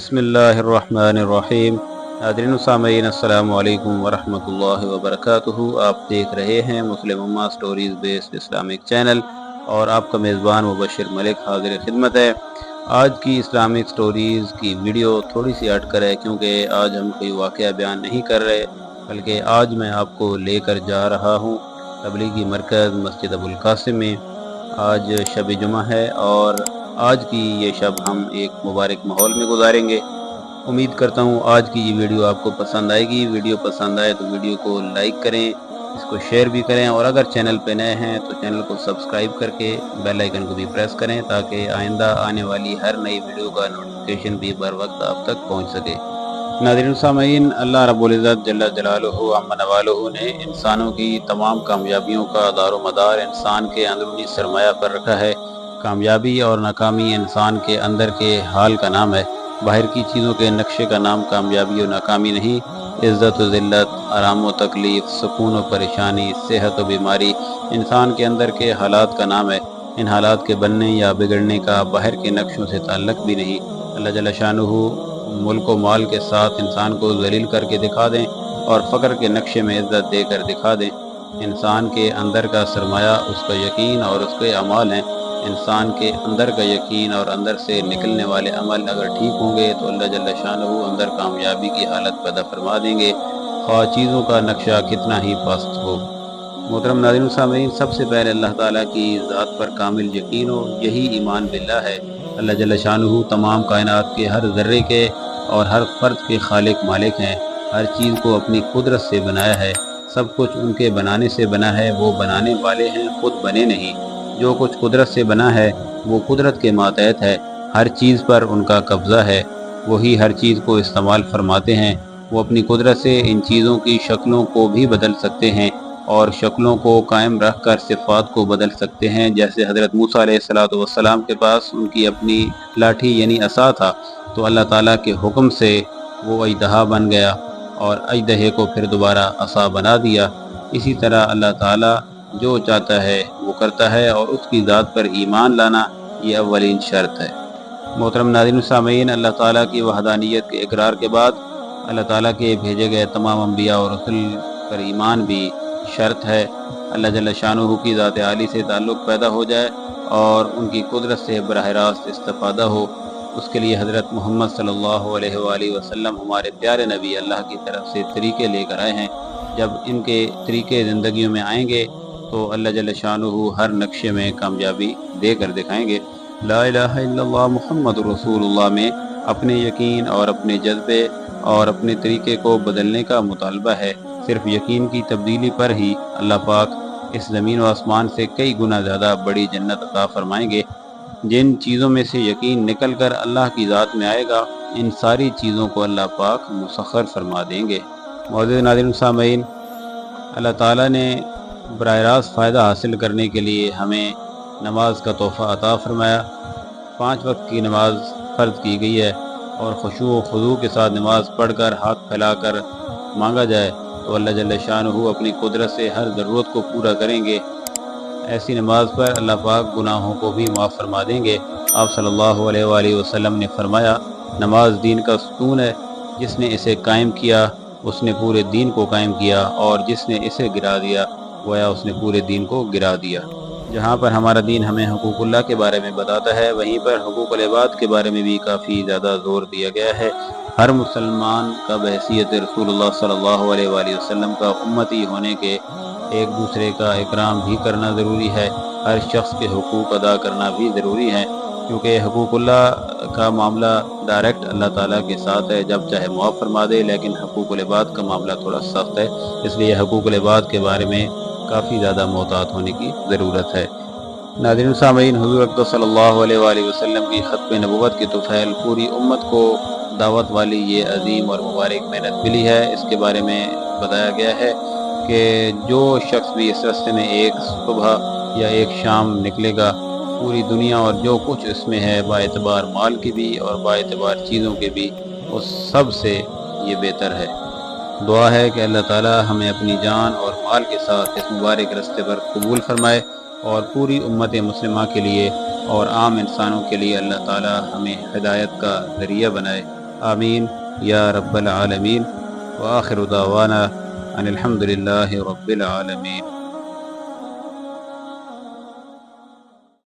بسم اللہ الرحمن الرحیم۔ ناظرین و سامعین السلام علیکم ورحمۃ اللہ وبرکاتہ۔ آپ دیکھ رہے ہیں مسلم امہ سٹوریز بیسڈ اسلامک چینل اور آپ کا میزبان مبشر ملک حاضر خدمت ہے۔ آج کی اسلامک سٹوریز کی ویڈیو تھوڑی سی ہٹ کر ہے، کیونکہ آج ہم کوئی واقعہ بیان نہیں کر رہے، بلکہ آج میں آپ کو لے کر جا رہا ہوں تبلیغی مرکز مسجد ابو القاسم میں۔ آج شب جمعہ ہے اور آج کی یہ شب ہم ایک مبارک ماحول میں گزاریں گے۔ امید کرتا ہوں آج کی یہ ویڈیو آپ کو پسند آئے گی۔ ویڈیو پسند آئے تو ویڈیو کو لائک کریں، اس کو شیئر بھی کریں، اور اگر چینل پہ نئے ہیں تو چینل کو سبسکرائب کر کے بیل آئیکن کو بھی پریس کریں، تاکہ آئندہ آنے والی ہر نئی ویڈیو کا نوٹیفیکیشن بھی بر وقت آپ تک پہنچ سکے۔ ناظرین سامعین، اللہ رب العزت جل جلالہ عم نوالہ نے انسانوں کی تمام کامیابیوں کا دار و مدار انسان کے اندرونی سرمایہ پر رکھا ہے۔ کامیابی اور ناکامی انسان کے اندر کے حال کا نام ہے۔ باہر کی چیزوں کے نقشے کا نام کامیابی و ناکامی نہیں۔ عزت و ذلت، آرام و تکلیف، سکون و پریشانی، صحت و بیماری انسان کے اندر کے حالات کا نام ہے۔ ان حالات کے بننے یا بگڑنے کا باہر کے نقشوں سے تعلق بھی نہیں۔ اللہ جل شانہ ملک و مال کے ساتھ انسان کو ذلیل کر کے دکھا دیں اور فقر کے نقشے میں عزت دے کر دکھا دیں۔ انسان کے اندر کا سرمایہ اس کا یقین اور اس کے اعمال ہیں۔ انسان کے اندر کا یقین اور اندر سے نکلنے والے عمل اگر ٹھیک ہوں گے تو اللہ جل شانہ اندر کامیابی کی حالت پیدا فرما دیں گے، خواہ چیزوں کا نقشہ کتنا ہی پست ہو۔ محترم ناظرین سامعین، سب سے پہلے اللہ تعالیٰ کی ذات پر کامل یقین ہو، یہی ایمان باللہ ہے۔ اللہ جل شانہ تمام کائنات کے ہر ذرے کے اور ہر فرد کے خالق مالک ہیں۔ ہر چیز کو اپنی قدرت سے بنایا ہے۔ سب کچھ ان کے بنانے سے بنا ہے، وہ بنانے والے ہیں، خود بنے نہیں۔ جو کچھ قدرت سے بنا ہے وہ قدرت کے ماتحت ہے۔ ہر چیز پر ان کا قبضہ ہے، وہی ہر چیز کو استعمال فرماتے ہیں۔ وہ اپنی قدرت سے ان چیزوں کی شکلوں کو بھی بدل سکتے ہیں اور شکلوں کو قائم رکھ کر صفات کو بدل سکتے ہیں۔ جیسے حضرت موسیٰ علیہ السلام کے پاس ان کی اپنی لاٹھی یعنی عصا تھا، تو اللہ تعالیٰ کے حکم سے وہ اژدہا بن گیا اور اژدہے کو پھر دوبارہ عصا بنا دیا۔ اسی طرح اللہ تعالیٰ جو چاہتا ہے وہ کرتا ہے، اور اس کی ذات پر ایمان لانا یہ اولین شرط ہے۔ محترم ناظرین سامعین، اللہ تعالیٰ کی وحدانیت کے اقرار کے بعد اللہ تعالیٰ کے بھیجے گئے تمام انبیاء اور رسول پر ایمان بھی شرط ہے۔ اللہ جل شانہ کی ذات عالی سے تعلق پیدا ہو جائے اور ان کی قدرت سے براہ راست استفادہ ہو، اس کے لیے حضرت محمد صلی اللہ علیہ وآلہ وسلم ہمارے پیارے نبی اللہ کی طرف سے طریقے لے کر آئے ہیں۔ جب ان کے طریقے زندگیوں میں آئیں گے تو اللہ جل شانہ ہر نقشے میں کامیابی دے کر دکھائیں گے۔ لا الہ الا اللہ محمد رسول اللہ میں اپنے یقین اور اپنے جذبے اور اپنے طریقے کو بدلنے کا مطالبہ ہے۔ صرف یقین کی تبدیلی پر ہی اللہ پاک اس زمین و آسمان سے کئی گنا زیادہ بڑی جنت عطا فرمائیں گے۔ جن چیزوں میں سے یقین نکل کر اللہ کی ذات میں آئے گا، ان ساری چیزوں کو اللہ پاک مسخر فرما دیں گے۔ معزز ناظرین سامعین، اللہ تعالیٰ نے براہ راست فائدہ حاصل کرنے کے لیے ہمیں نماز کا تحفہ عطا فرمایا۔ 5 وقت کی نماز فرض کی گئی ہے، اور خشوع و خضوع کے ساتھ نماز پڑھ کر ہاتھ پھیلا کر مانگا جائے تو اللہ جل شانہ اپنی قدرت سے ہر ضرورت کو پورا کریں گے۔ ایسی نماز پر اللہ پاک گناہوں کو بھی معاف فرما دیں گے۔ آپ صلی اللہ علیہ وآلہ وسلم نے فرمایا، نماز دین کا ستون ہے، جس نے اسے قائم کیا اس نے پورے دین کو قائم کیا، اور جس نے اسے گرا دیا گویا اس نے پورے دین کو گرا دیا۔ جہاں پر ہمارا دین ہمیں حقوق اللہ کے بارے میں بتاتا ہے، وہیں پر حقوق العباد کے بارے میں بھی کافی زیادہ زور دیا گیا ہے۔ ہر مسلمان کا بحیثیت رسول اللہ صلی اللہ علیہ وآلہ وسلم کا امتی ہونے کے ایک دوسرے کا اکرام بھی کرنا ضروری ہے۔ ہر شخص کے حقوق ادا کرنا بھی ضروری ہے، کیونکہ حقوق اللہ کا معاملہ ڈائریکٹ اللہ تعالیٰ کے ساتھ ہے، جب چاہے معاف فرما دے، لیکن حقوق العباد کا معاملہ تھوڑا سخت ہے، اس لیے حقوق العباد کے بارے میں کافی زیادہ محتاط ہونے کی ضرورت ہے۔ ناظرین سامعین، حضور اقدس صلی اللہ علیہ وآلہ وسلم کی ختم نبوت کی طفیل پوری امت کو دعوت والی یہ عظیم اور مبارک محنت ملی ہے۔ اس کے بارے میں بتایا گیا ہے کہ جو شخص بھی اس راستے میں ایک صبح یا ایک شام نکلے گا، پوری دنیا اور جو کچھ اس میں ہے، با اعتبار مال کی بھی اور با اعتبار چیزوں کے بھی، اس سب سے یہ بہتر ہے۔ دعا ہے کہ اللہ تعالی ہمیں اپنی جان اور مال کے ساتھ اس مبارک راستے پر قبول فرمائے، اور پوری امت مسلمہ کے لیے اور عام انسانوں کے لیے اللہ تعالی ہمیں ہدایت کا ذریعہ بنائے۔ آمین یا رب العالمین۔ وآخر دعوانا ان الحمد للہ رب العالمین۔